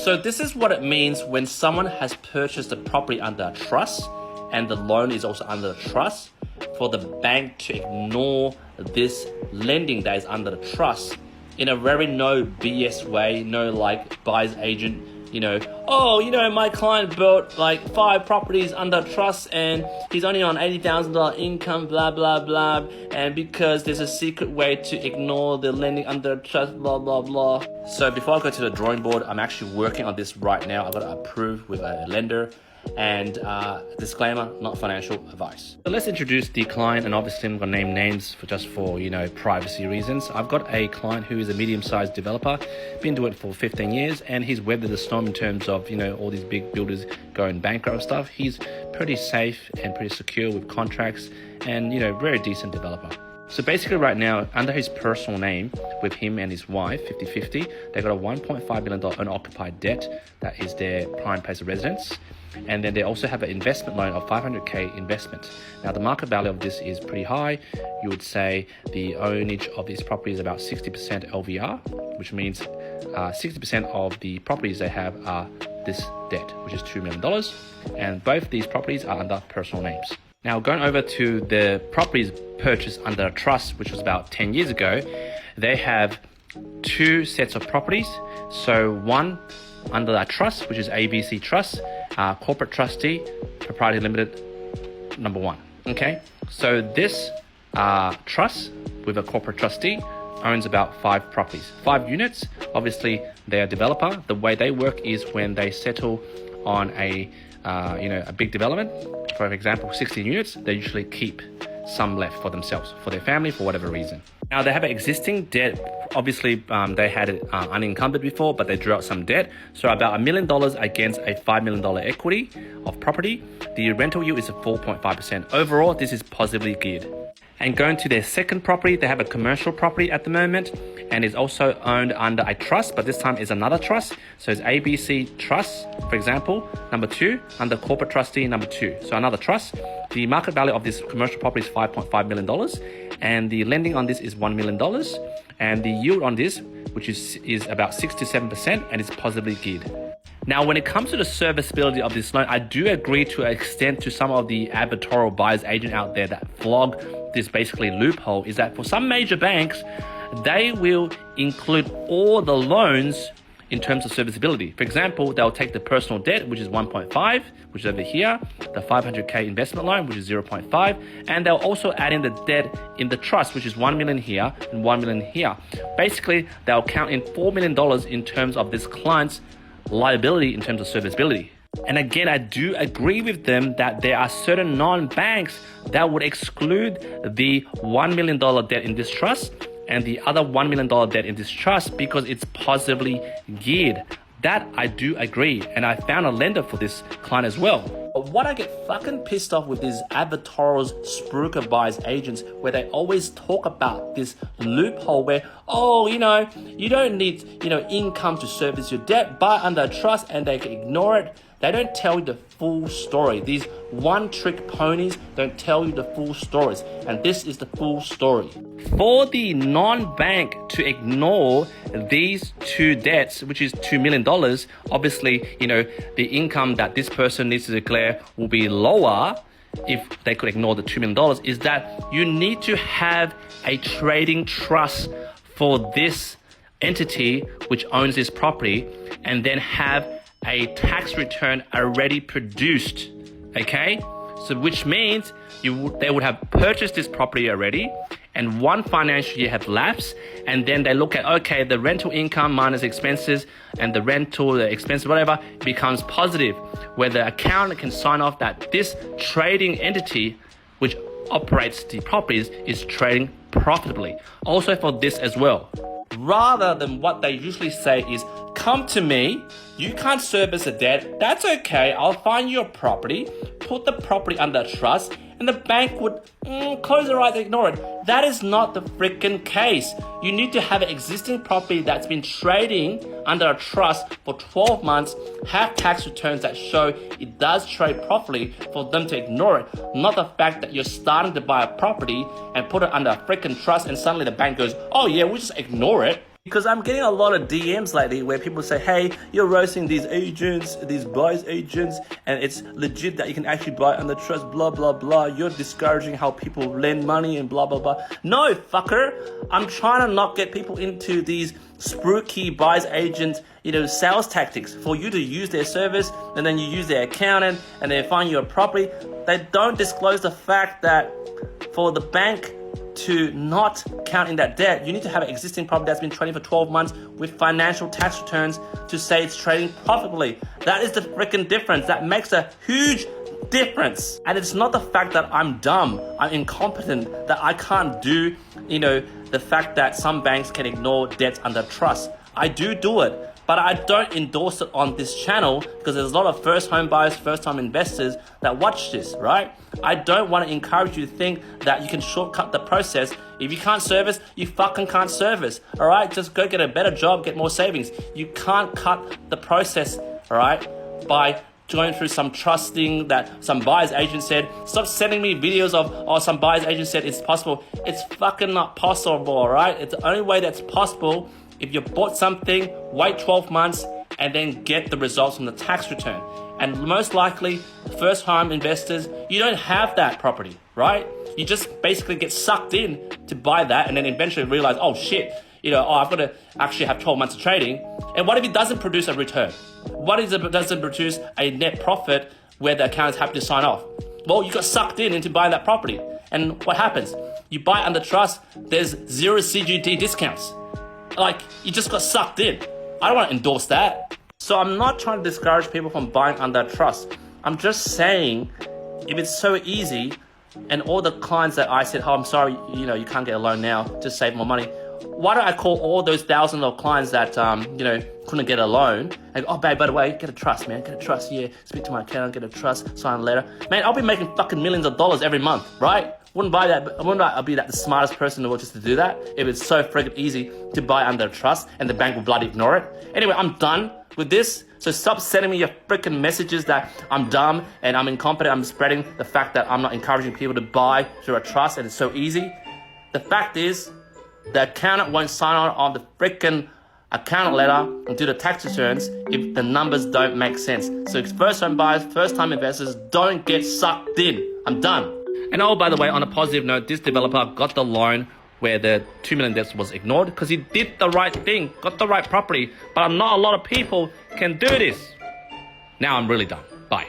So this is what it means when someone has purchased a property under a trust and the loan is also under a trust, for the bank to ignore this lending that is under the trust in a very no BS way, no like buyer's agent, my client built like 5 properties under trust and he's only on $80,000 income, blah, blah, blah. And because there's a secret way to ignore the lending under trust, blah, blah, blah. So before I go to the drawing board, I'm actually working on this right now. I've got to approve with a lender. And disclaimer, not financial advice. So let's introduce the client, and obviously I'm going to name names for privacy reasons. I've got a client who is a medium-sized developer, been doing it for 15 years, and he's weathered the storm in terms of, all these big builders going bankrupt and stuff. He's pretty safe and pretty secure with contracts and, very decent developer. So basically right now, under his personal name, with him and his wife, 50-50, they got a $1.5 million unoccupied debt that is their prime place of residence. And then they also have an investment loan of $500K investment. Now the market value of this is pretty high. You would say the ownage of this property is about 60% LVR, which means 60% of the properties they have are this debt, which is $2 million. And both these properties are under personal names. Now going over to the properties purchased under a trust, which was about 10 years ago, they have 2 sets of properties. So one under that trust, which is ABC Trust, corporate trustee, proprietary limited, number 1. Okay, so this trust with a corporate trustee owns about 5 properties, 5 units. Obviously, they're a developer. The way they work is when they settle on a big development, for example, 16 units, they usually keep some left for themselves, for their family, for whatever reason. Now they have an existing debt. Obviously, they had it unencumbered before, but they drew out some debt. So about $1 million against a $5 million equity of property. The rental yield is 4.5%. Overall, this is positively geared. And going to their second property, they have a commercial property at the moment and is also owned under a trust, but this time is another trust. So it's ABC Trust, for example, number 2, under corporate trustee, number 2. So another trust. The market value of this commercial property is $5.5 million and the lending on this is $1 million. And the yield on this, which is about 6 to 7%, and it's positively geared. Now, when it comes to the serviceability of this loan, I do agree to an extent to some of the advertorial buyer's agent out there that flog this basically loophole, is that for some major banks, they will include all the loans in terms of serviceability. For example, they'll take the personal debt, which is 1.5, which is over here, the $500K investment loan, which is 0.5, and they'll also add in the debt in the trust, which is 1 million here and 1 million here. Basically, they'll count in $4 million in terms of this client's liability in terms of serviceability. And again, I do agree with them that there are certain non-banks that would exclude the $1 million debt in this trust and the other $1 million debt in this trust because it's positively geared. That I do agree, and I found a lender for this client as well. But what I get fucking pissed off with these advertorials, spruiker buyers agents, where they always talk about this loophole where, you don't need, income to service your debt, buy under a trust, and they can ignore it. They don't tell you the full story. These one-trick ponies don't tell you the full stories. And this is the full story. For the non-bank to ignore these 2 debts, which is $2 million, obviously, the income that this person needs to declare will be lower if they could ignore the $2 million, is that you need to have a trading trust for this entity which owns this property and then have a tax return already produced, okay? So which means they would have purchased this property already and 1 financial year have lapsed, and then they look at, okay, the rental income minus expenses and the rental, the expenses, whatever, becomes positive, where the accountant can sign off that this trading entity which operates the properties is trading profitably. Also for this as well. Rather than what they usually say is, come to me, you can't service a debt, that's okay, I'll find you a property, put the property under trust, and the bank would close their eyes and ignore it. That is not the freaking case. You need to have an existing property that's been trading under a trust for 12 months, have tax returns that show it does trade properly for them to ignore it. Not the fact that you're starting to buy a property and put it under a freaking trust and suddenly the bank goes, oh yeah, we'll just ignore it. Because I'm getting a lot of DMs lately where people say, hey, you're roasting these agents, these buyers agents, and it's legit that you can actually buy under trust, blah, blah, blah. You're discouraging how people lend money and blah, blah, blah. No, fucker. I'm trying to not get people into these spooky buyers agent, sales tactics for you to use their service, and then you use their accountant and they find you a property. They don't disclose the fact that for the bank to not count in that debt, you need to have an existing property that's been trading for 12 months with financial tax returns to say it's trading profitably. That is the freaking difference. That makes a huge difference. And it's not the fact that I'm dumb, I'm incompetent, that I can't do, the fact that some banks can ignore debts under trust. I do it, but I don't endorse it on this channel because there's a lot of first home buyers, first time investors that watch this, right? I don't want to encourage you to think that you can shortcut the process. If you can't service, you fucking can't service, all right? Just go get a better job, get more savings. You can't cut the process, all right, by going through some trusting that some buyer's agent said. Stop sending me videos of, some buyer's agent said it's possible. It's fucking not possible, all right? It's the only way that's possible. If you bought something, wait 12 months and then get the results from the tax return. And most likely, first home investors, you don't have that property, right? You just basically get sucked in to buy that and then eventually realize, oh shit, I've got to actually have 12 months of trading. And what if it doesn't produce a return? What if it doesn't produce a net profit where the accountant's happy to sign off? Well, you got sucked into buying that property. And what happens? You buy under trust, there's 0 CGT discounts. Like, you just got sucked in. I don't want to endorse that. So I'm not trying to discourage people from buying under trust. I'm just saying, if it's so easy, and all the clients that I said, oh, I'm sorry, you can't get a loan now to save more money. Why don't I call all those thousands of clients that, couldn't get a loan and go, oh, babe, by the way, get a trust, man, get a trust, yeah, speak to my accountant, get a trust, sign a letter. Man, I'll be making fucking millions of dollars every month, right? Wouldn't I be that the smartest person in the world just to do that if it's so freaking easy to buy under trust and the bank will bloody ignore it? Anyway, I'm done with this. So stop sending me your freaking messages that I'm dumb and I'm incompetent. I'm spreading the fact that I'm not encouraging people to buy through a trust and it's so easy. The fact is, the accountant won't sign on the freaking accountant letter and do the tax returns if the numbers don't make sense. So first home buyers, first time investors, don't get sucked in. I'm done. And oh, by the way, on a positive note, this developer got the loan where the $2 million debt was ignored because he did the right thing, got the right property. But not a lot of people can do this. Now I'm really done. Bye.